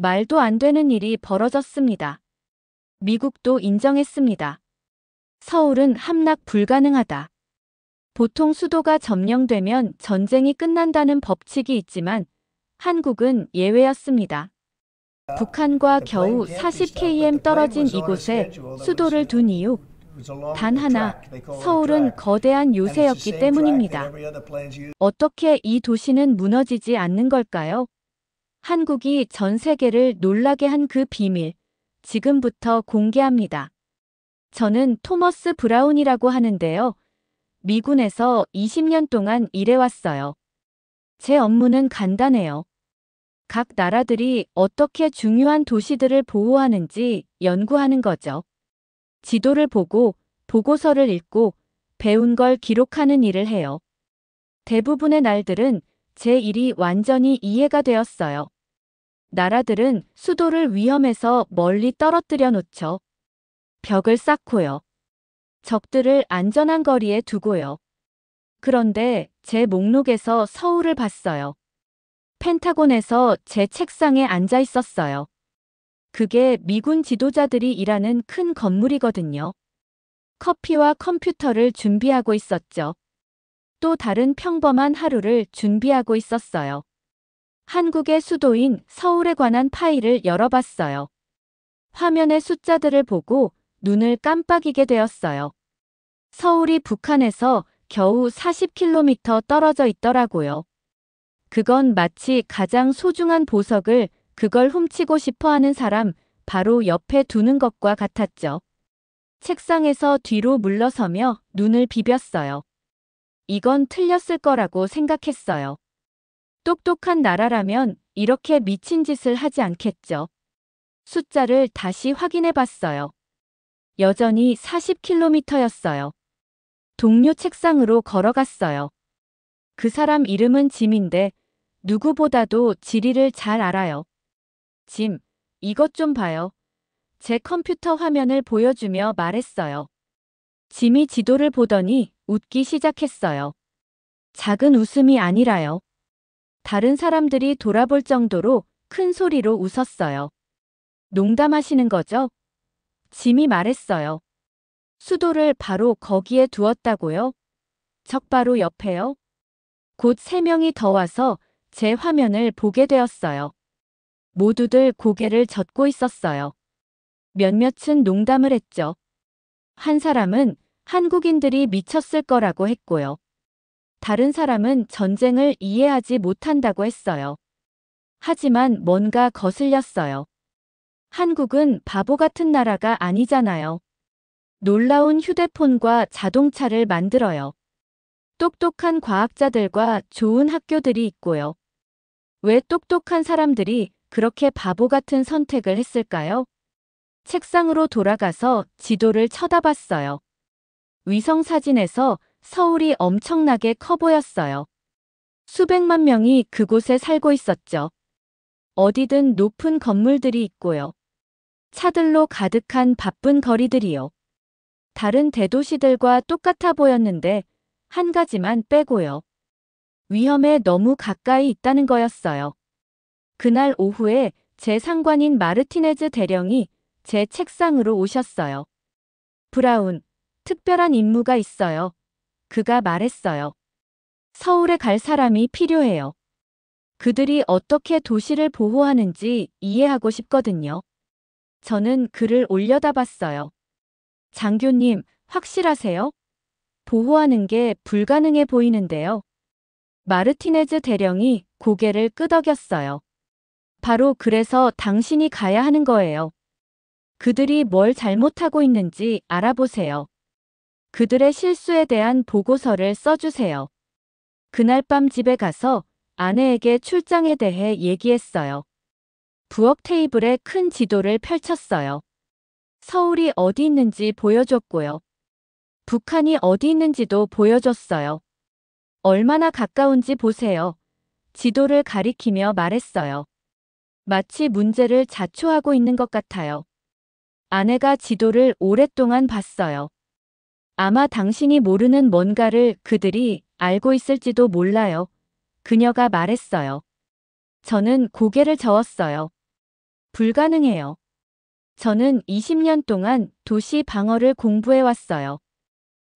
말도 안 되는 일이 벌어졌습니다. 미국도 인정했습니다. 서울은 함락 불가능하다. 보통 수도가 점령되면 전쟁이 끝난다는 법칙이 있지만 한국은 예외였습니다. 북한과 겨우 40km 떨어진 이곳에 수도를 둔 이유 단 하나, 서울은 거대한 요새였기 때문입니다. 어떻게 이 도시는 무너지지 않는 걸까요? 한국이 전 세계를 놀라게 한 그 비밀, 지금부터 공개합니다. 저는 토머스 브라운이라고 하는데요. 미군에서 20년 동안 일해왔어요. 제 업무는 간단해요. 각 나라들이 어떻게 중요한 도시들을 보호하는지 연구하는 거죠. 지도를 보고 보고서를 읽고 배운 걸 기록하는 일을 해요. 대부분의 날들은 제 일이 완전히 이해가 되었어요. 나라들은 수도를 위험해서 멀리 떨어뜨려 놓죠. 벽을 쌓고요. 적들을 안전한 거리에 두고요. 그런데 제 목록에서 서울을 봤어요. 펜타곤에서 제 책상에 앉아 있었어요. 그게 미군 지도자들이 일하는 큰 건물이거든요. 커피와 컴퓨터를 준비하고 있었죠. 또 다른 평범한 하루를 준비하고 있었어요. 한국의 수도인 서울에 관한 파일을 열어봤어요. 화면의 숫자들을 보고 눈을 깜빡이게 되었어요. 서울이 북한에서 겨우 40km 떨어져 있더라고요. 그건 마치 가장 소중한 보석을 그걸 훔치고 싶어 하는 사람 바로 옆에 두는 것과 같았죠. 책상에서 뒤로 물러서며 눈을 비볐어요. 이건 틀렸을 거라고 생각했어요. 똑똑한 나라라면 이렇게 미친 짓을 하지 않겠죠. 숫자를 다시 확인해 봤어요. 여전히 40km였어요. 동료 책상으로 걸어갔어요. 그 사람 이름은 짐인데 누구보다도 지리를 잘 알아요. 짐, 이것 좀 봐요. 제 컴퓨터 화면을 보여주며 말했어요. 짐이 지도를 보더니 웃기 시작했어요. 작은 웃음이 아니라요. 다른 사람들이 돌아볼 정도로 큰 소리로 웃었어요. 농담하시는 거죠? 짐이 말했어요. 수도를 바로 거기에 두었다고요? 적 바로 옆에요? 곧 3명이 더 와서 제 화면을 보게 되었어요. 모두들 고개를 젓고 있었어요. 몇몇은 농담을 했죠. 한 사람은 한국인들이 미쳤을 거라고 했고요. 다른 사람은 전쟁을 이해하지 못한다고 했어요. 하지만 뭔가 거슬렸어요. 한국은 바보 같은 나라가 아니잖아요. 놀라운 휴대폰과 자동차를 만들어요. 똑똑한 과학자들과 좋은 학교들이 있고요. 왜 똑똑한 사람들이 그렇게 바보 같은 선택을 했을까요? 책상으로 돌아가서 지도를 쳐다봤어요. 위성 사진에서 서울이 엄청나게 커 보였어요. 수백만 명이 그곳에 살고 있었죠. 어디든 높은 건물들이 있고요. 차들로 가득한 바쁜 거리들이요. 다른 대도시들과 똑같아 보였는데 한 가지만 빼고요. 위험에 너무 가까이 있다는 거였어요. 그날 오후에 제 상관인 마르티네즈 대령이 제 책상으로 오셨어요. 브라운, 특별한 임무가 있어요. 그가 말했어요. 서울에 갈 사람이 필요해요. 그들이 어떻게 도시를 보호하는지 이해하고 싶거든요. 저는 글을 올려다 봤어요. 장교님, 확실하세요? 보호하는 게 불가능해 보이는데요. 마르티네즈 대령이 고개를 끄덕였어요. 바로 그래서 당신이 가야 하는 거예요. 그들이 뭘 잘못하고 있는지 알아보세요. 그들의 실수에 대한 보고서를 써주세요. 그날 밤 집에 가서 아내에게 출장에 대해 얘기했어요. 부엌 테이블에 큰 지도를 펼쳤어요. 서울이 어디 있는지 보여줬고요. 북한이 어디 있는지도 보여줬어요. 얼마나 가까운지 보세요. 지도를 가리키며 말했어요. 마치 문제를 자초하고 있는 것 같아요. 아내가 지도를 오랫동안 봤어요. 아마 당신이 모르는 뭔가를 그들이 알고 있을지도 몰라요. 그녀가 말했어요. 저는 고개를 저었어요. 불가능해요. 저는 20년 동안 도시 방어를 공부해왔어요.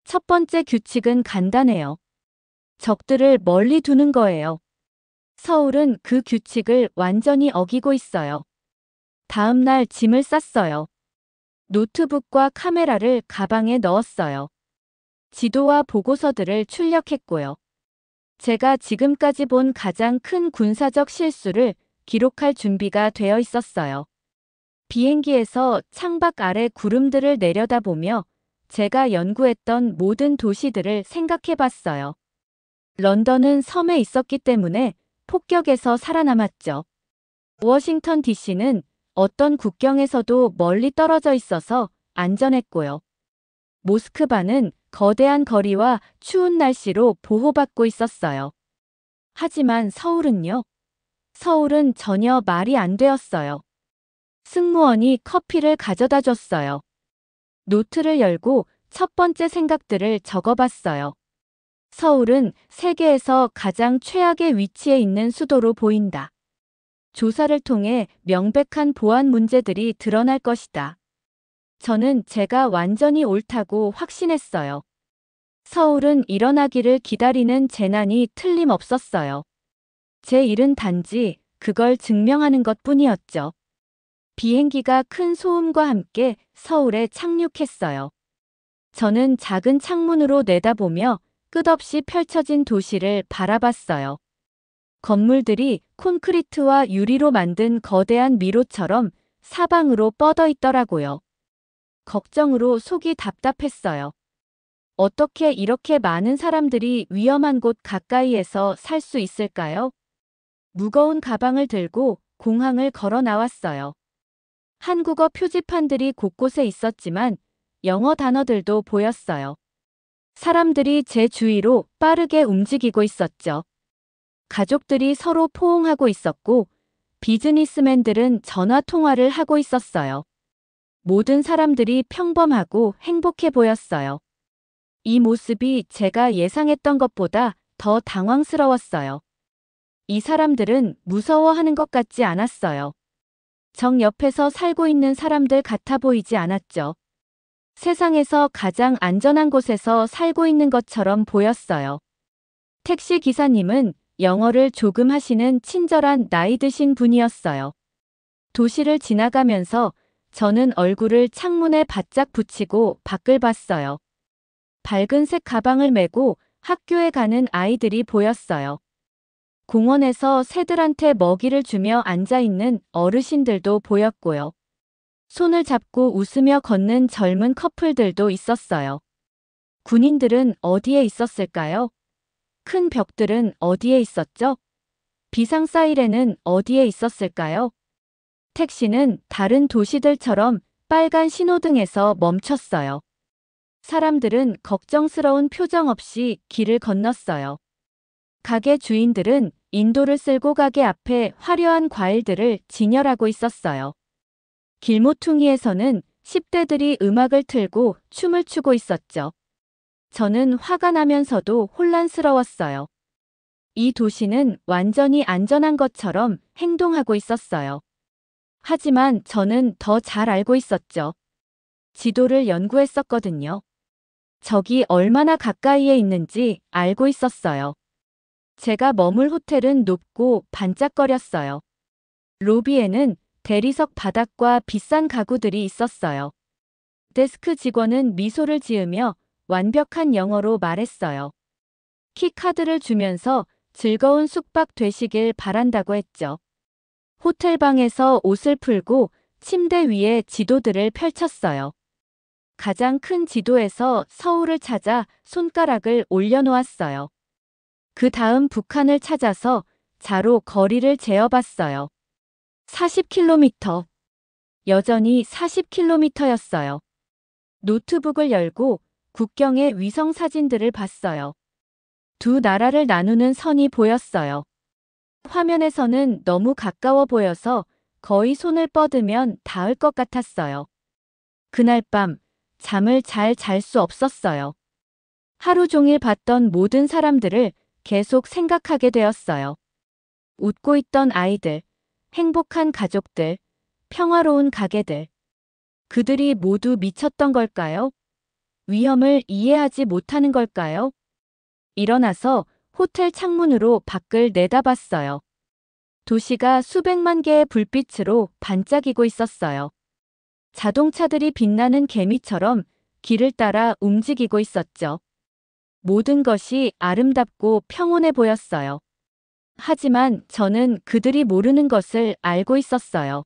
첫 번째 규칙은 간단해요. 적들을 멀리 두는 거예요. 서울은 그 규칙을 완전히 어기고 있어요. 다음 날 짐을 쌌어요. 노트북과 카메라를 가방에 넣었어요. 지도와 보고서들을 출력했고요. 제가 지금까지 본 가장 큰 군사적 실수를 기록할 준비가 되어 있었어요. 비행기에서 창밖 아래 구름들을 내려다보며 제가 연구했던 모든 도시들을 생각해 봤어요. 런던은 섬에 있었기 때문에 폭격에서 살아남았죠. 워싱턴 DC는 어떤 국경에서도 멀리 떨어져 있어서 안전했고요. 모스크바는 거대한 거리와 추운 날씨로 보호받고 있었어요. 하지만 서울은요? 서울은 전혀 말이 안 되었어요. 승무원이 커피를 가져다 줬어요. 노트를 열고 첫 번째 생각들을 적어봤어요. 서울은 세계에서 가장 최악의 위치에 있는 수도로 보인다. 조사를 통해 명백한 보안 문제들이 드러날 것이다. 저는 제가 완전히 옳다고 확신했어요. 서울은 일어나기를 기다리는 재난이 틀림없었어요. 제 일은 단지 그걸 증명하는 것뿐이었죠. 비행기가 큰 소음과 함께 서울에 착륙했어요. 저는 작은 창문으로 내다보며 끝없이 펼쳐진 도시를 바라봤어요. 건물들이 콘크리트와 유리로 만든 거대한 미로처럼 사방으로 뻗어 있더라고요. 걱정으로 속이 답답했어요. 어떻게 이렇게 많은 사람들이 위험한 곳 가까이에서 살 수 있을까요? 무거운 가방을 들고 공항을 걸어 나왔어요. 한국어 표지판들이 곳곳에 있었지만 영어 단어들도 보였어요. 사람들이 제 주위로 빠르게 움직이고 있었죠. 가족들이 서로 포옹하고 있었고 비즈니스맨들은 전화 통화를 하고 있었어요. 모든 사람들이 평범하고 행복해 보였어요. 이 모습이 제가 예상했던 것보다 더 당황스러웠어요. 이 사람들은 무서워하는 것 같지 않았어요. 정 옆에서 살고 있는 사람들 같아 보이지 않았죠. 세상에서 가장 안전한 곳에서 살고 있는 것처럼 보였어요. 택시 기사님은 영어를 조금 하시는 친절한 나이 드신 분이었어요. 도시를 지나가면서 저는 얼굴을 창문에 바짝 붙이고 밖을 봤어요. 밝은색 가방을 메고 학교에 가는 아이들이 보였어요. 공원에서 새들한테 먹이를 주며 앉아있는 어르신들도 보였고요. 손을 잡고 웃으며 걷는 젊은 커플들도 있었어요. 군인들은 어디에 있었을까요? 큰 벽들은 어디에 있었죠? 비상 사이렌은 어디에 있었을까요? 택시는 다른 도시들처럼 빨간 신호등에서 멈췄어요. 사람들은 걱정스러운 표정 없이 길을 건넜어요. 가게 주인들은 인도를 쓸고 가게 앞에 화려한 과일들을 진열하고 있었어요. 길모퉁이에서는 10대들이 음악을 틀고 춤을 추고 있었죠. 저는 화가 나면서도 혼란스러웠어요. 이 도시는 완전히 안전한 것처럼 행동하고 있었어요. 하지만 저는 더 잘 알고 있었죠. 지도를 연구했었거든요. 적이 얼마나 가까이에 있는지 알고 있었어요. 제가 머물 호텔은 높고 반짝거렸어요. 로비에는 대리석 바닥과 비싼 가구들이 있었어요. 데스크 직원은 미소를 지으며 완벽한 영어로 말했어요. 키카드를 주면서 즐거운 숙박 되시길 바란다고 했죠. 호텔 방에서 옷을 풀고 침대 위에 지도들을 펼쳤어요. 가장 큰 지도에서 서울을 찾아 손가락을 올려놓았어요. 그 다음 북한을 찾아서 자로 거리를 재어봤어요. 40km. 여전히 40km였어요. 노트북을 열고 국경의 위성 사진들을 봤어요. 두 나라를 나누는 선이 보였어요. 화면에서는 너무 가까워 보여서 거의 손을 뻗으면 닿을 것 같았어요. 그날 밤 잠을 잘 잘 수 없었어요. 하루 종일 봤던 모든 사람들을 계속 생각하게 되었어요. 웃고 있던 아이들, 행복한 가족들, 평화로운 가게들. 그들이 모두 미쳤던 걸까요? 위험을 이해하지 못하는 걸까요? 일어나서 호텔 창문으로 밖을 내다봤어요. 도시가 수백만 개의 불빛으로 반짝이고 있었어요. 자동차들이 빛나는 개미처럼 길을 따라 움직이고 있었죠. 모든 것이 아름답고 평온해 보였어요. 하지만 저는 그들이 모르는 것을 알고 있었어요.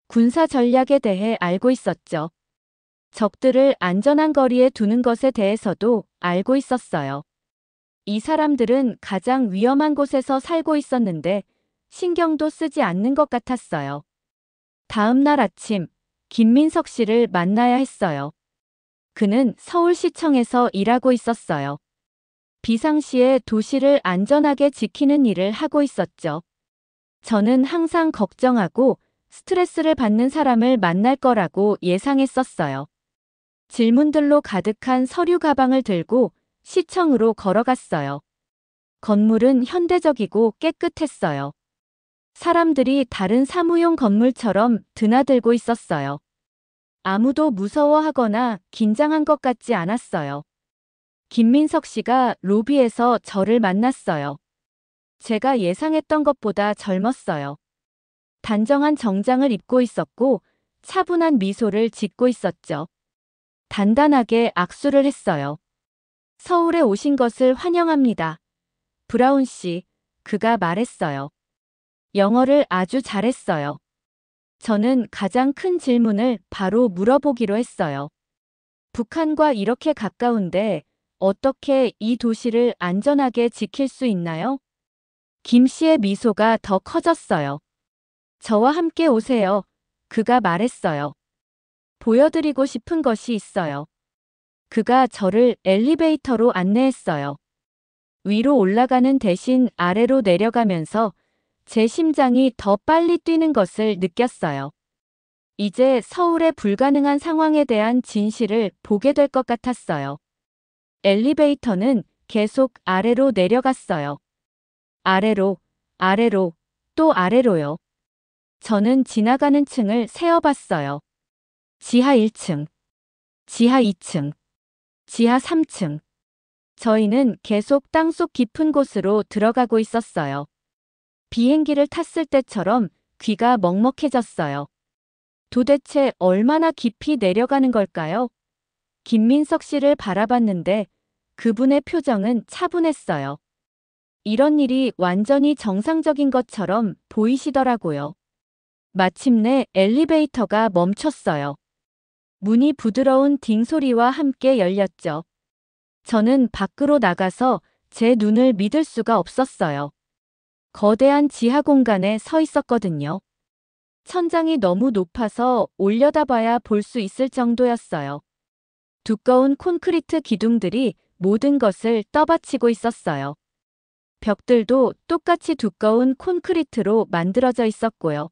군사 전략에 대해 알고 있었죠. 적들을 안전한 거리에 두는 것에 대해서도 알고 있었어요. 이 사람들은 가장 위험한 곳에서 살고 있었는데 신경도 쓰지 않는 것 같았어요. 다음 날 아침, 김민석 씨를 만나야 했어요. 그는 서울시청에서 일하고 있었어요. 비상시에 도시를 안전하게 지키는 일을 하고 있었죠. 저는 항상 걱정하고 스트레스를 받는 사람을 만날 거라고 예상했었어요. 질문들로 가득한 서류 가방을 들고 시청으로 걸어갔어요. 건물은 현대적이고 깨끗했어요. 사람들이 다른 사무용 건물처럼 드나들고 있었어요. 아무도 무서워하거나 긴장한 것 같지 않았어요. 김민석 씨가 로비에서 저를 만났어요. 제가 예상했던 것보다 젊었어요. 단정한 정장을 입고 있었고 차분한 미소를 짓고 있었죠. 단단하게 악수를 했어요. 서울에 오신 것을 환영합니다. 브라운 씨, 그가 말했어요. 영어를 아주 잘했어요. 저는 가장 큰 질문을 바로 물어보기로 했어요. 북한과 이렇게 가까운데 어떻게 이 도시를 안전하게 지킬 수 있나요? 김 씨의 미소가 더 커졌어요. 저와 함께 오세요. 그가 말했어요. 보여드리고 싶은 것이 있어요. 그가 저를 엘리베이터로 안내했어요. 위로 올라가는 대신 아래로 내려가면서 제 심장이 더 빨리 뛰는 것을 느꼈어요. 이제 서울의 불가능한 상황에 대한 진실을 보게 될 것 같았어요. 엘리베이터는 계속 아래로 내려갔어요. 아래로, 아래로, 또 아래로요. 저는 지나가는 층을 세어봤어요. 지하 1층, 지하 2층, 지하 3층. 저희는 계속 땅속 깊은 곳으로 들어가고 있었어요. 비행기를 탔을 때처럼 귀가 먹먹해졌어요. 도대체 얼마나 깊이 내려가는 걸까요? 김민석 씨를 바라봤는데 그분의 표정은 차분했어요. 이런 일이 완전히 정상적인 것처럼 보이시더라고요. 마침내 엘리베이터가 멈췄어요. 문이 부드러운 딩 소리와 함께 열렸죠. 저는 밖으로 나가서 제 눈을 믿을 수가 없었어요. 거대한 지하 공간에 서 있었거든요. 천장이 너무 높아서 올려다봐야 볼 수 있을 정도였어요. 두꺼운 콘크리트 기둥들이 모든 것을 떠받치고 있었어요. 벽들도 똑같이 두꺼운 콘크리트로 만들어져 있었고요.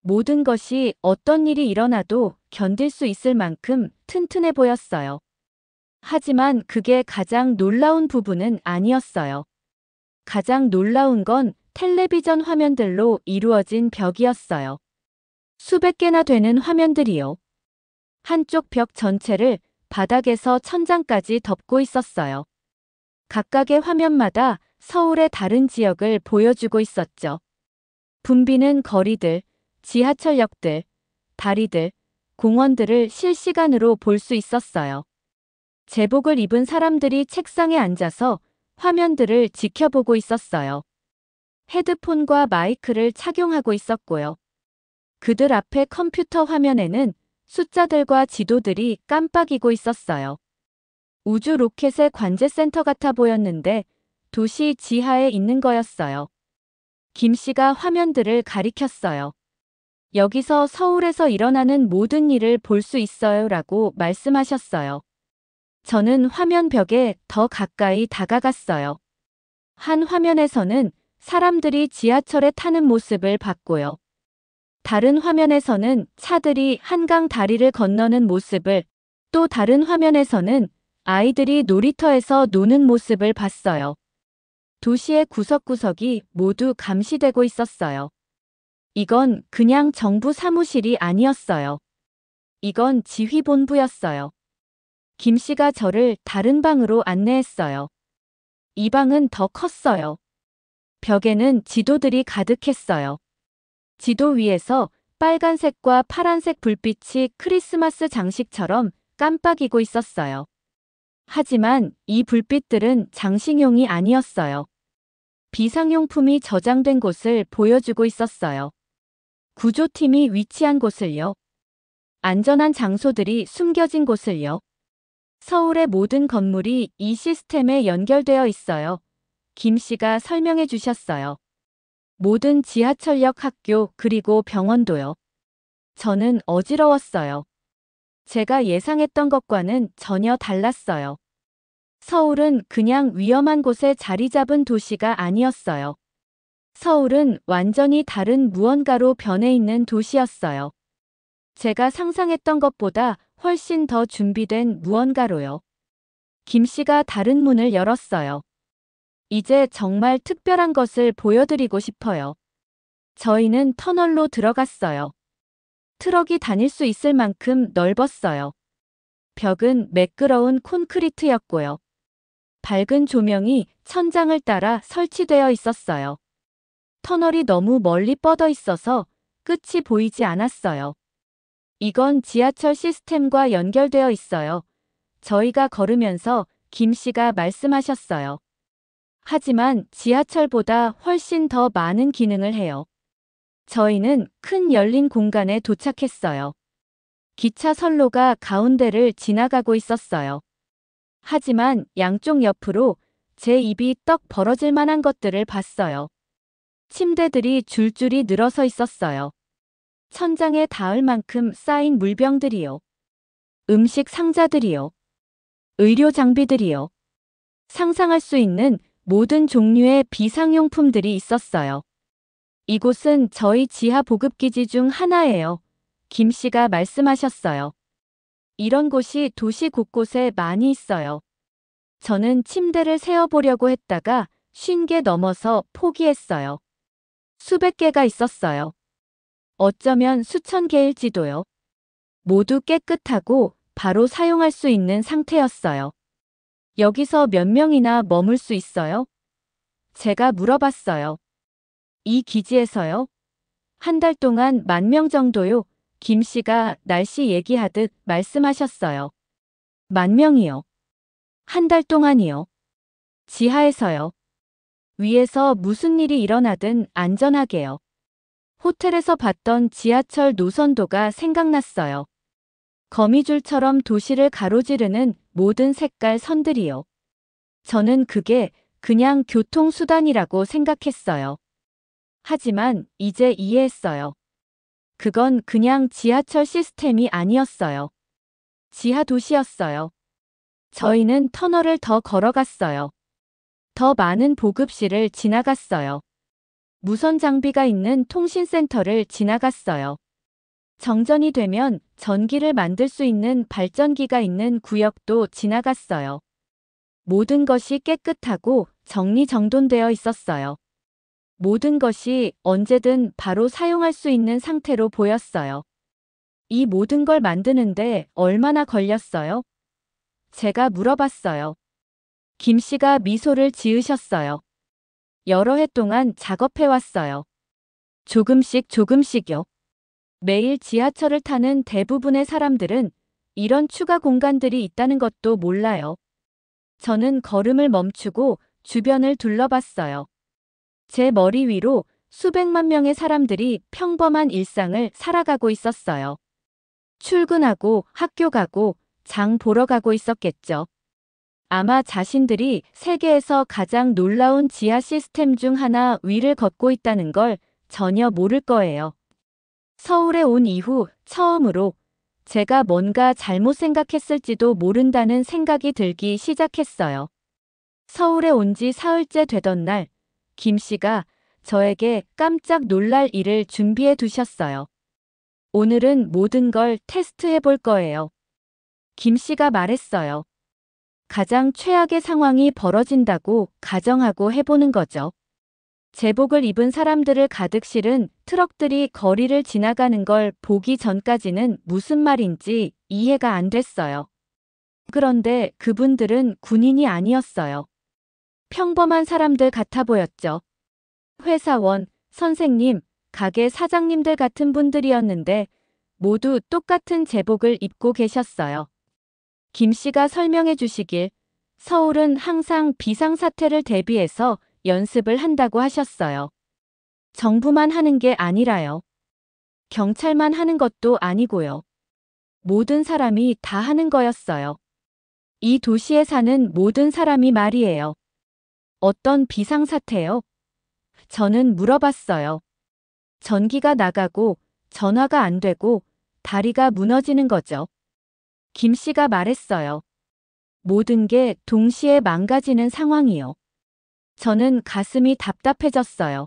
모든 것이 어떤 일이 일어나도 견딜 수 있을 만큼 튼튼해 보였어요. 하지만 그게 가장 놀라운 부분은 아니었어요. 가장 놀라운 건 텔레비전 화면들로 이루어진 벽이었어요. 수백 개나 되는 화면들이요. 한쪽 벽 전체를 바닥에서 천장까지 덮고 있었어요. 각각의 화면마다 서울의 다른 지역을 보여주고 있었죠. 붐비는 거리들, 지하철역들, 다리들, 공원들을 실시간으로 볼 수 있었어요. 제복을 입은 사람들이 책상에 앉아서 화면들을 지켜보고 있었어요. 헤드폰과 마이크를 착용하고 있었고요. 그들 앞의 컴퓨터 화면에는 숫자들과 지도들이 깜빡이고 있었어요. 우주 로켓의 관제센터 같아 보였는데 도시 지하에 있는 거였어요. 김 씨가 화면들을 가리켰어요. 여기서 서울에서 일어나는 모든 일을 볼 수 있어요 라고 말씀하셨어요. 저는 화면 벽에 더 가까이 다가갔어요. 한 화면에서는 사람들이 지하철에 타는 모습을 봤고요. 다른 화면에서는 차들이 한강 다리를 건너는 모습을, 또 다른 화면에서는 아이들이 놀이터에서 노는 모습을 봤어요. 도시의 구석구석이 모두 감시되고 있었어요. 이건 그냥 정부 사무실이 아니었어요. 이건 지휘본부였어요. 김 씨가 저를 다른 방으로 안내했어요. 이 방은 더 컸어요. 벽에는 지도들이 가득했어요. 지도 위에서 빨간색과 파란색 불빛이 크리스마스 장식처럼 깜빡이고 있었어요. 하지만 이 불빛들은 장식용이 아니었어요. 비상용품이 저장된 곳을 보여주고 있었어요. 구조팀이 위치한 곳을요. 안전한 장소들이 숨겨진 곳을요. 서울의 모든 건물이 이 시스템에 연결되어 있어요. 김 씨가 설명해 주셨어요. 모든 지하철역, 학교, 그리고 병원도요. 저는 어지러웠어요. 제가 예상했던 것과는 전혀 달랐어요. 서울은 그냥 위험한 곳에 자리 잡은 도시가 아니었어요. 서울은 완전히 다른 무언가로 변해 있는 도시였어요. 제가 상상했던 것보다 훨씬 더 준비된 무언가로요. 김 씨가 다른 문을 열었어요. 이제 정말 특별한 것을 보여드리고 싶어요. 저희는 터널로 들어갔어요. 트럭이 다닐 수 있을 만큼 넓었어요. 벽은 매끄러운 콘크리트였고요. 밝은 조명이 천장을 따라 설치되어 있었어요. 터널이 너무 멀리 뻗어 있어서 끝이 보이지 않았어요. 이건 지하철 시스템과 연결되어 있어요. 저희가 걸으면서 김 씨가 말씀하셨어요. 하지만 지하철보다 훨씬 더 많은 기능을 해요. 저희는 큰 열린 공간에 도착했어요. 기차 선로가 가운데를 지나가고 있었어요. 하지만 양쪽 옆으로 제 입이 떡 벌어질 만한 것들을 봤어요. 침대들이 줄줄이 늘어서 있었어요. 천장에 닿을 만큼 쌓인 물병들이요. 음식 상자들이요. 의료 장비들이요. 상상할 수 있는 모든 종류의 비상용품들이 있었어요. 이곳은 저희 지하 보급기지 중 하나예요. 김 씨가 말씀하셨어요. 이런 곳이 도시 곳곳에 많이 있어요. 저는 침대를 세어보려고 했다가 50개 넘어서 포기했어요. 수백 개가 있었어요. 어쩌면 수천 개일지도요. 모두 깨끗하고 바로 사용할 수 있는 상태였어요. 여기서 몇 명이나 머물 수 있어요? 제가 물어봤어요. 이 기지에서요? 한 달 동안 10,000명 정도요. 김 씨가 날씨 얘기하듯 말씀하셨어요. 10,000명이요. 한 달 동안이요. 지하에서요. 위에서 무슨 일이 일어나든 안전하게요. 호텔에서 봤던 지하철 노선도가 생각났어요. 거미줄처럼 도시를 가로지르는 모든 색깔 선들이요. 저는 그게 그냥 교통수단이라고 생각했어요. 하지만 이제 이해했어요. 그건 그냥 지하철 시스템이 아니었어요. 지하 도시였어요. 저희는 터널을 더 걸어갔어요. 더 많은 보급실을 지나갔어요. 무선 장비가 있는 통신센터를 지나갔어요. 정전이 되면 전기를 만들 수 있는 발전기가 있는 구역도 지나갔어요. 모든 것이 깨끗하고 정리정돈되어 있었어요. 모든 것이 언제든 바로 사용할 수 있는 상태로 보였어요. 이 모든 걸 만드는데 얼마나 걸렸어요? 제가 물어봤어요. 김 씨가 미소를 지으셨어요. 여러 해 동안 작업해왔어요. 조금씩요. 매일 지하철을 타는 대부분의 사람들은 이런 추가 공간들이 있다는 것도 몰라요. 저는 걸음을 멈추고 주변을 둘러봤어요. 제 머리 위로 수백만 명의 사람들이 평범한 일상을 살아가고 있었어요. 출근하고 학교 가고 장 보러 가고 있었겠죠. 아마 자신들이 세계에서 가장 놀라운 지하 시스템 중 하나 위를 걷고 있다는 걸 전혀 모를 거예요. 서울에 온 이후 처음으로 제가 뭔가 잘못 생각했을지도 모른다는 생각이 들기 시작했어요. 서울에 온 지 사흘째 되던 날, 김 씨가 저에게 깜짝 놀랄 일을 준비해 두셨어요. 오늘은 모든 걸 테스트해 볼 거예요. 김 씨가 말했어요. 가장 최악의 상황이 벌어진다고 가정하고 해보는 거죠. 제복을 입은 사람들을 가득 실은 트럭들이 거리를 지나가는 걸 보기 전까지는 무슨 말인지 이해가 안 됐어요. 그런데 그분들은 군인이 아니었어요. 평범한 사람들 같아 보였죠. 회사원, 선생님, 가게 사장님들 같은 분들이었는데 모두 똑같은 제복을 입고 계셨어요. 김 씨가 설명해 주시길 서울은 항상 비상사태를 대비해서 연습을 한다고 하셨어요. 정부만 하는 게 아니라요. 경찰만 하는 것도 아니고요. 모든 사람이 다 하는 거였어요. 이 도시에 사는 모든 사람이 말이에요. 어떤 비상사태요? 저는 물어봤어요. 전기가 나가고 전화가 안 되고 다리가 무너지는 거죠. 김 씨가 말했어요. 모든 게 동시에 망가지는 상황이요. 저는 가슴이 답답해졌어요.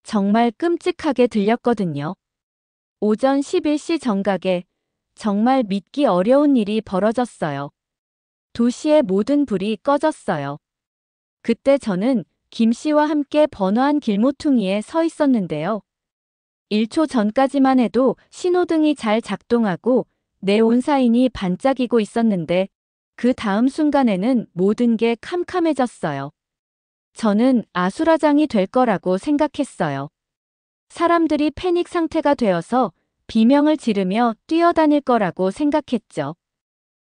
정말 끔찍하게 들렸거든요. 오전 11시 정각에 정말 믿기 어려운 일이 벌어졌어요. 도시의 모든 불이 꺼졌어요. 그때 저는 김 씨와 함께 번화한 길모퉁이에 서 있었는데요. 1초 전까지만 해도 신호등이 잘 작동하고 네온사인이 반짝이고 있었는데 그 다음 순간에는 모든 게 캄캄해졌어요. 저는 아수라장이 될 거라고 생각했어요. 사람들이 패닉 상태가 되어서 비명을 지르며 뛰어다닐 거라고 생각했죠.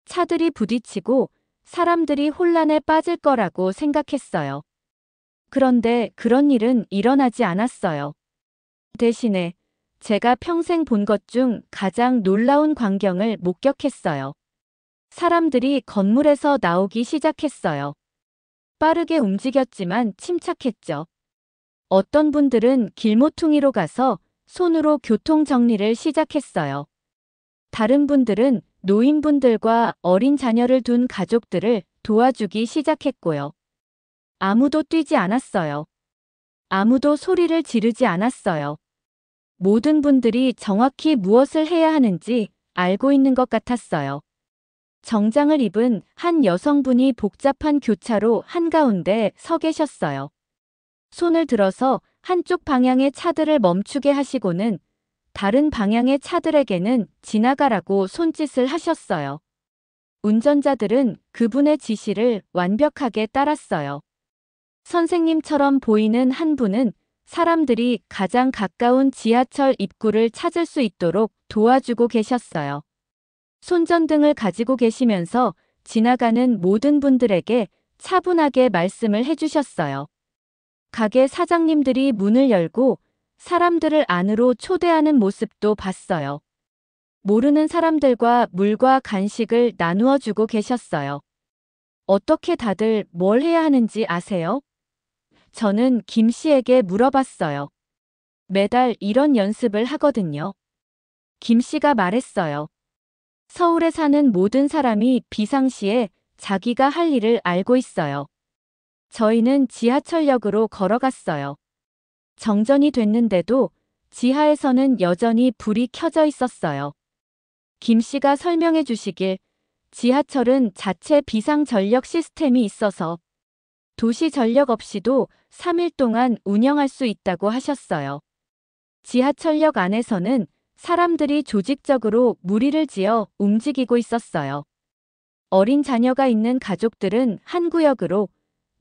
차들이 부딪히고 사람들이 혼란에 빠질 거라고 생각했어요. 그런데 그런 일은 일어나지 않았어요. 대신에 제가 평생 본 것 중 가장 놀라운 광경을 목격했어요. 사람들이 건물에서 나오기 시작했어요. 빠르게 움직였지만 침착했죠. 어떤 분들은 길모퉁이로 가서 손으로 교통 정리를 시작했어요. 다른 분들은 노인분들과 어린 자녀를 둔 가족들을 도와주기 시작했고요. 아무도 뛰지 않았어요. 아무도 소리를 지르지 않았어요. 모든 분들이 정확히 무엇을 해야 하는지 알고 있는 것 같았어요. 정장을 입은 한 여성분이 복잡한 교차로 한가운데 서 계셨어요. 손을 들어서 한쪽 방향의 차들을 멈추게 하시고는 다른 방향의 차들에게는 지나가라고 손짓을 하셨어요. 운전자들은 그분의 지시를 완벽하게 따랐어요. 선생님처럼 보이는 한 분은 사람들이 가장 가까운 지하철 입구를 찾을 수 있도록 도와주고 계셨어요. 손전등을 가지고 계시면서 지나가는 모든 분들에게 차분하게 말씀을 해주셨어요. 가게 사장님들이 문을 열고 사람들을 안으로 초대하는 모습도 봤어요. 모르는 사람들과 물과 간식을 나누어 주고 계셨어요. 어떻게 다들 뭘 해야 하는지 아세요? 저는 김 씨에게 물어봤어요. 매달 이런 연습을 하거든요. 김 씨가 말했어요. 서울에 사는 모든 사람이 비상시에 자기가 할 일을 알고 있어요. 저희는 지하철역으로 걸어갔어요. 정전이 됐는데도 지하에서는 여전히 불이 켜져 있었어요. 김 씨가 설명해 주시길 지하철은 자체 비상 전력 시스템이 있어서 도시 전력 없이도 3일 동안 운영할 수 있다고 하셨어요. 지하철역 안에서는 사람들이 조직적으로 무리를 지어 움직이고 있었어요. 어린 자녀가 있는 가족들은 한 구역으로,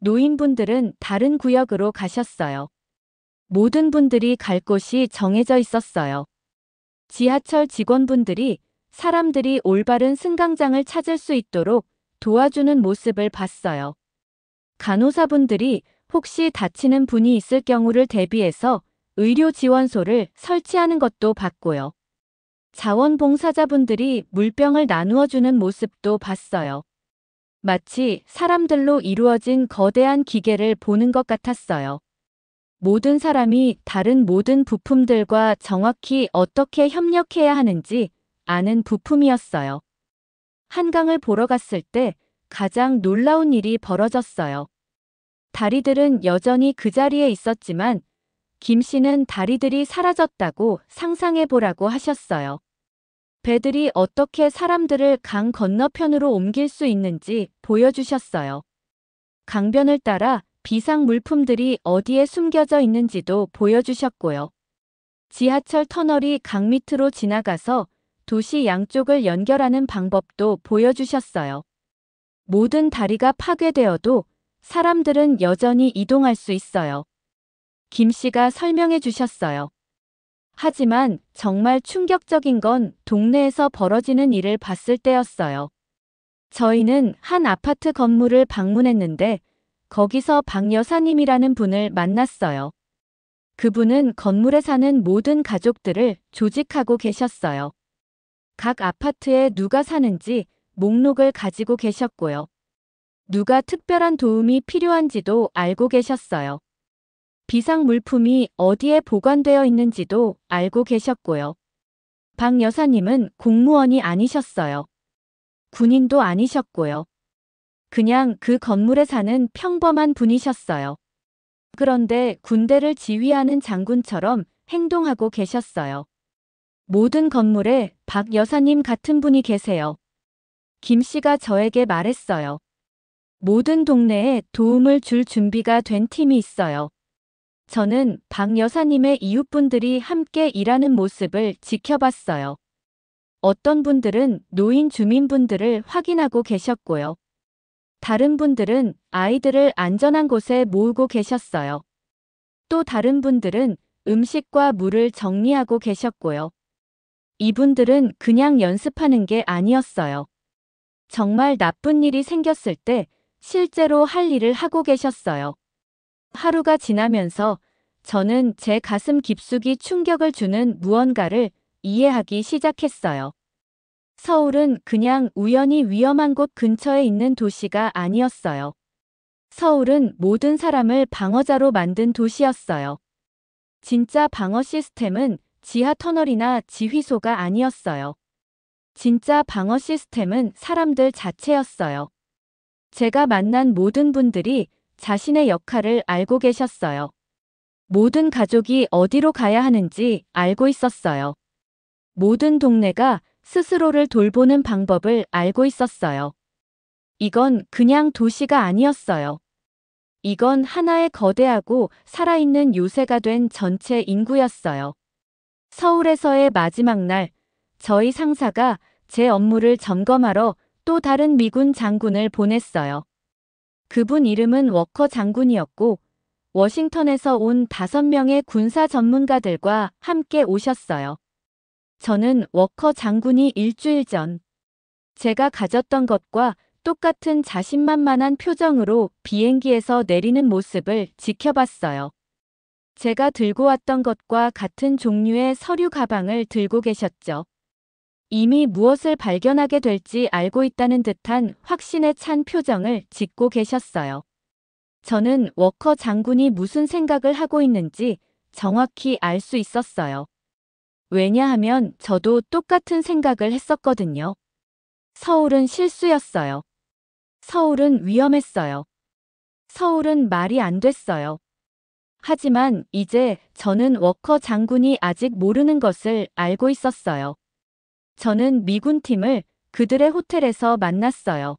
노인분들은 다른 구역으로 가셨어요. 모든 분들이 갈 곳이 정해져 있었어요. 지하철 직원분들이 사람들이 올바른 승강장을 찾을 수 있도록 도와주는 모습을 봤어요. 간호사분들이 혹시 다치는 분이 있을 경우를 대비해서 의료 지원소를 설치하는 것도 봤고요. 자원봉사자분들이 물병을 나누어 주는 모습도 봤어요. 마치 사람들로 이루어진 거대한 기계를 보는 것 같았어요. 모든 사람이 다른 모든 부품들과 정확히 어떻게 협력해야 하는지 아는 부품이었어요. 한강을 보러 갔을 때 가장 놀라운 일이 벌어졌어요. 다리들은 여전히 그 자리에 있었지만 김 씨는 다리들이 사라졌다고 상상해 보라고 하셨어요. 배들이 어떻게 사람들을 강 건너편으로 옮길 수 있는지 보여주셨어요. 강변을 따라 비상 물품들이 어디에 숨겨져 있는지도 보여주셨고요. 지하철 터널이 강 밑으로 지나가서 도시 양쪽을 연결하는 방법도 보여주셨어요. 모든 다리가 파괴되어도 사람들은 여전히 이동할 수 있어요. 김 씨가 설명해 주셨어요. 하지만 정말 충격적인 건 동네에서 벌어지는 일을 봤을 때였어요. 저희는 한 아파트 건물을 방문했는데 거기서 박 여사님이라는 분을 만났어요. 그분은 건물에 사는 모든 가족들을 조직하고 계셨어요. 각 아파트에 누가 사는지 목록을 가지고 계셨고요. 누가 특별한 도움이 필요한지도 알고 계셨어요. 비상 물품이 어디에 보관되어 있는지도 알고 계셨고요. 박 여사님은 공무원이 아니셨어요. 군인도 아니셨고요. 그냥 그 건물에 사는 평범한 분이셨어요. 그런데 군대를 지휘하는 장군처럼 행동하고 계셨어요. 모든 건물에 박 여사님 같은 분이 계세요. 김 씨가 저에게 말했어요. 모든 동네에 도움을 줄 준비가 된 팀이 있어요. 저는 박 여사님의 이웃분들이 함께 일하는 모습을 지켜봤어요. 어떤 분들은 노인 주민분들을 확인하고 계셨고요. 다른 분들은 아이들을 안전한 곳에 모으고 계셨어요. 또 다른 분들은 음식과 물을 정리하고 계셨고요. 이분들은 그냥 연습하는 게 아니었어요. 정말 나쁜 일이 생겼을 때 실제로 할 일을 하고 계셨어요. 하루가 지나면서 저는 제 가슴 깊숙이 충격을 주는 무언가를 이해하기 시작했어요. 서울은 그냥 우연히 위험한 곳 근처에 있는 도시가 아니었어요. 서울은 모든 사람을 방어자로 만든 도시였어요. 진짜 방어 시스템은 지하 터널이나 지휘소가 아니었어요. 진짜 방어 시스템은 사람들 자체였어요. 제가 만난 모든 분들이 자신의 역할을 알고 계셨어요. 모든 가족이 어디로 가야 하는지 알고 있었어요. 모든 동네가 스스로를 돌보는 방법을 알고 있었어요. 이건 그냥 도시가 아니었어요. 이건 하나의 거대하고 살아있는 요새가 된 전체 인구였어요. 서울에서의 마지막 날, 저희 상사가 제 업무를 점검하러 또 다른 미군 장군을 보냈어요. 그분 이름은 워커 장군이었고, 워싱턴에서 온 5명의 군사 전문가들과 함께 오셨어요. 저는 워커 장군이 일주일 전 제가 가졌던 것과 똑같은 자신만만한 표정으로 비행기에서 내리는 모습을 지켜봤어요. 제가 들고 왔던 것과 같은 종류의 서류 가방을 들고 계셨죠. 이미 무엇을 발견하게 될지 알고 있다는 듯한 확신에 찬 표정을 짓고 계셨어요. 저는 워커 장군이 무슨 생각을 하고 있는지 정확히 알 수 있었어요. 왜냐하면 저도 똑같은 생각을 했었거든요. 서울은 실수였어요. 서울은 위험했어요. 서울은 말이 안 됐어요. 하지만 이제 저는 워커 장군이 아직 모르는 것을 알고 있었어요. 저는 미군 팀을 그들의 호텔에서 만났어요.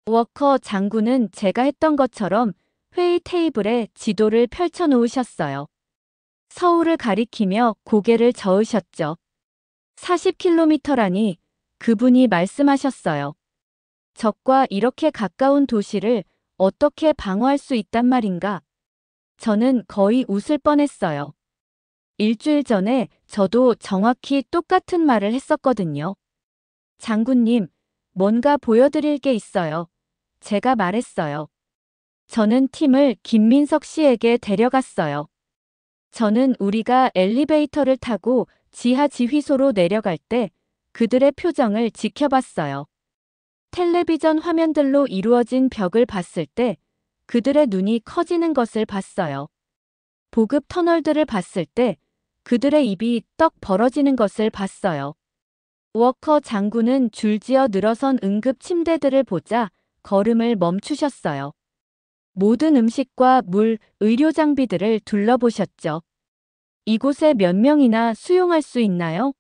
워커 장군은 제가 했던 것처럼 회의 테이블에 지도를 펼쳐 놓으셨어요. 서울을 가리키며 고개를 저으셨죠. 40km라니 그분이 말씀하셨어요. 적과 이렇게 가까운 도시를 어떻게 방어할 수 있단 말인가? 저는 거의 웃을 뻔했어요. 일주일 전에 저도 정확히 똑같은 말을 했었거든요. 장군님, 뭔가 보여드릴 게 있어요. 제가 말했어요. 저는 팀을 김민석 씨에게 데려갔어요. 저는 우리가 엘리베이터를 타고 지하 지휘소로 내려갈 때 그들의 표정을 지켜봤어요. 텔레비전 화면들로 이루어진 벽을 봤을 때 그들의 눈이 커지는 것을 봤어요. 보급 터널들을 봤을 때 그들의 입이 떡 벌어지는 것을 봤어요. 워커 장군은 줄지어 늘어선 응급 침대들을 보자 걸음을 멈추셨어요. 모든 음식과 물, 의료 장비들을 둘러보셨죠. 이곳에 몇 명이나 수용할 수 있나요?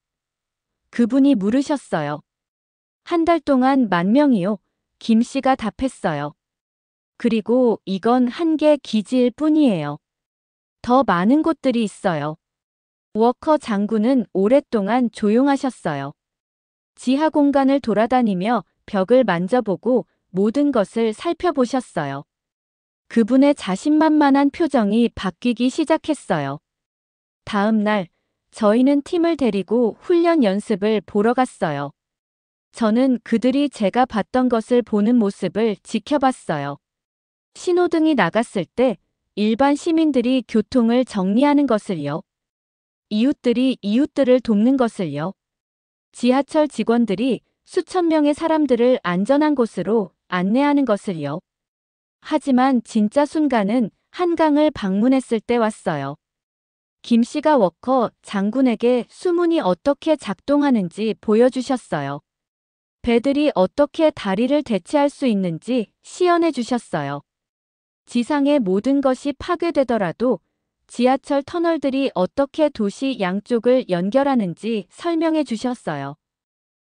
그분이 물으셨어요. 한 달 동안 10,000명이요. 김 씨가 답했어요. 그리고 이건 한개 기지일 뿐이에요. 더 많은 곳들이 있어요. 워커 장군은 오랫동안 조용하셨어요. 지하 공간을 돌아다니며 벽을 만져보고 모든 것을 살펴보셨어요. 그분의 자신만만한 표정이 바뀌기 시작했어요. 다음 날, 저희는 팀을 데리고 훈련 연습을 보러 갔어요. 저는 그들이 제가 봤던 것을 보는 모습을 지켜봤어요. 신호등이 나갔을 때 일반 시민들이 교통을 정리하는 것을요. 이웃들이 이웃들을 돕는 것을요. 지하철 직원들이 수천 명의 사람들을 안전한 곳으로 안내하는 것을요. 하지만 진짜 순간은 한강을 방문했을 때 왔어요. 김 씨가 워커 장군에게 수문이 어떻게 작동하는지 보여주셨어요. 배들이 어떻게 다리를 대체할 수 있는지 시연해 주셨어요. 지상의 모든 것이 파괴되더라도 지하철 터널들이 어떻게 도시 양쪽을 연결하는지 설명해 주셨어요.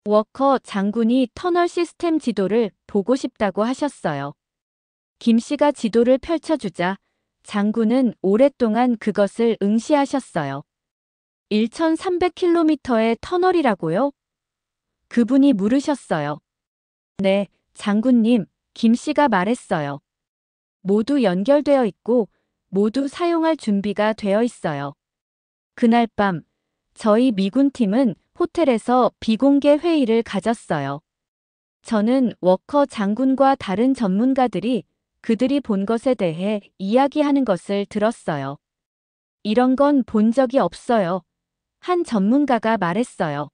워커 장군이 터널 시스템 지도를 보고 싶다고 하셨어요. 김 씨가 지도를 펼쳐주자 장군은 오랫동안 그것을 응시하셨어요. 1300km의 터널이라고요? 그분이 물으셨어요. 네, 장군님, 김 씨가 말했어요. 모두 연결되어 있고 모두 사용할 준비가 되어 있어요. 그날 밤, 저희 미군 팀은 호텔에서 비공개 회의를 가졌어요. 저는 워커 장군과 다른 전문가들이 그들이 본 것에 대해 이야기하는 것을 들었어요. 이런 건 본 적이 없어요. 한 전문가가 말했어요.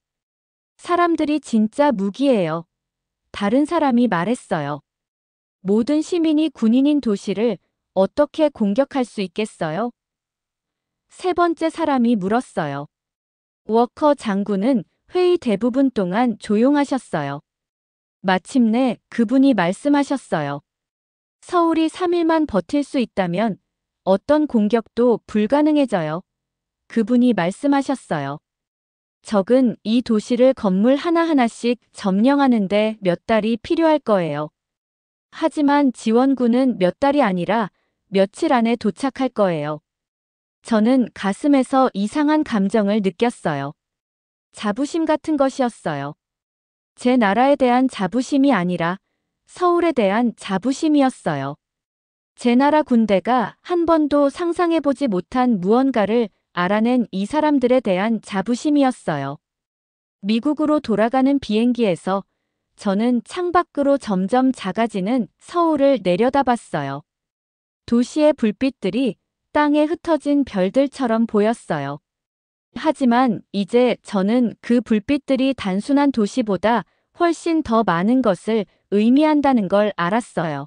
사람들이 진짜 무기예요. 다른 사람이 말했어요. 모든 시민이 군인인 도시를 어떻게 공격할 수 있겠어요? 세 번째 사람이 물었어요. 워커 장군은 회의 대부분 동안 조용하셨어요. 마침내 그분이 말씀하셨어요. 서울이 3일만 버틸 수 있다면 어떤 공격도 불가능해져요. 그분이 말씀하셨어요. 적은 이 도시를 건물 하나하나씩 점령하는데 몇 달이 필요할 거예요. 하지만 지원군은 몇 달이 아니라 며칠 안에 도착할 거예요. 저는 가슴에서 이상한 감정을 느꼈어요. 자부심 같은 것이었어요. 제 나라에 대한 자부심이 아니라 서울에 대한 자부심이었어요. 제 나라 군대가 한 번도 상상해보지 못한 무언가를 알아낸 이 사람들에 대한 자부심이었어요. 미국으로 돌아가는 비행기에서 저는 창밖으로 점점 작아지는 서울을 내려다봤어요. 도시의 불빛들이 땅에 흩어진 별들처럼 보였어요. 하지만 이제 저는 그 불빛들이 단순한 도시보다 훨씬 더 많은 것을 의미한다는 걸 알았어요.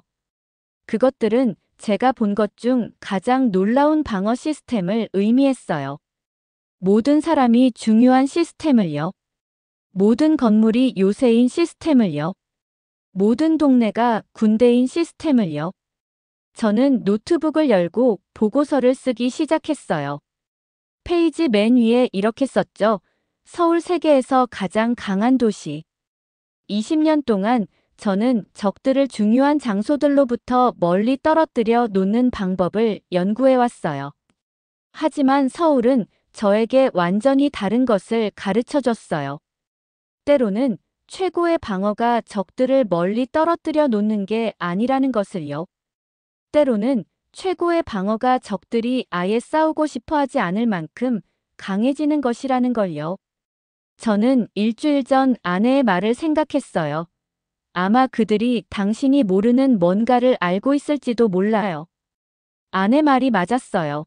그것들은 제가 본 것 중 가장 놀라운 방어 시스템을 의미했어요. 모든 사람이 중요한 시스템을요. 모든 건물이 요새인 시스템을요. 모든 동네가 군대인 시스템을요. 저는 노트북을 열고 보고서를 쓰기 시작했어요. 페이지 맨 위에 이렇게 썼죠. 서울 세계에서 가장 강한 도시. 20년 동안 저는 적들을 중요한 장소들로부터 멀리 떨어뜨려 놓는 방법을 연구해 왔어요. 하지만 서울은 저에게 완전히 다른 것을 가르쳐 줬어요. 때로는 최고의 방어가 적들을 멀리 떨어뜨려 놓는 게 아니라는 것을요. 때로는 최고의 방어가 적들이 아예 싸우고 싶어 하지 않을 만큼 강해지는 것이라는 걸요. 저는 일주일 전 아내의 말을 생각했어요. 아마 그들이 당신이 모르는 뭔가를 알고 있을지도 몰라요. 아내 말이 맞았어요.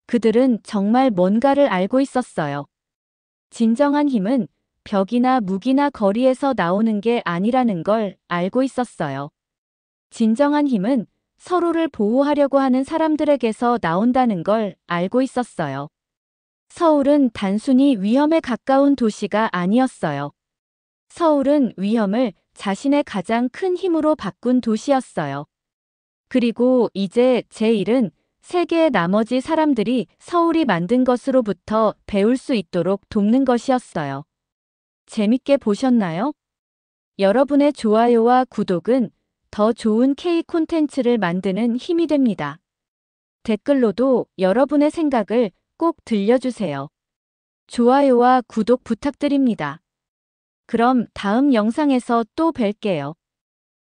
그들은 정말 뭔가를 알고 있었어요. 진정한 힘은 벽이나 무기나 거리에서 나오는 게 아니라는 걸 알고 있었어요. 진정한 힘은 서로를 보호하려고 하는 사람들에게서 나온다는 걸 알고 있었어요. 서울은 단순히 위험에 가까운 도시가 아니었어요. 서울은 위험을 자신의 가장 큰 힘으로 바꾼 도시였어요. 그리고 이제 제 일은 세계의 나머지 사람들이 서울이 만든 것으로부터 배울 수 있도록 돕는 것이었어요. 재밌게 보셨나요? 여러분의 좋아요와 구독은 더 좋은 K 콘텐츠를 만드는 힘이 됩니다. 댓글로도 여러분의 생각을 꼭 들려주세요. 좋아요와 구독 부탁드립니다. 그럼 다음 영상에서 또 뵐게요.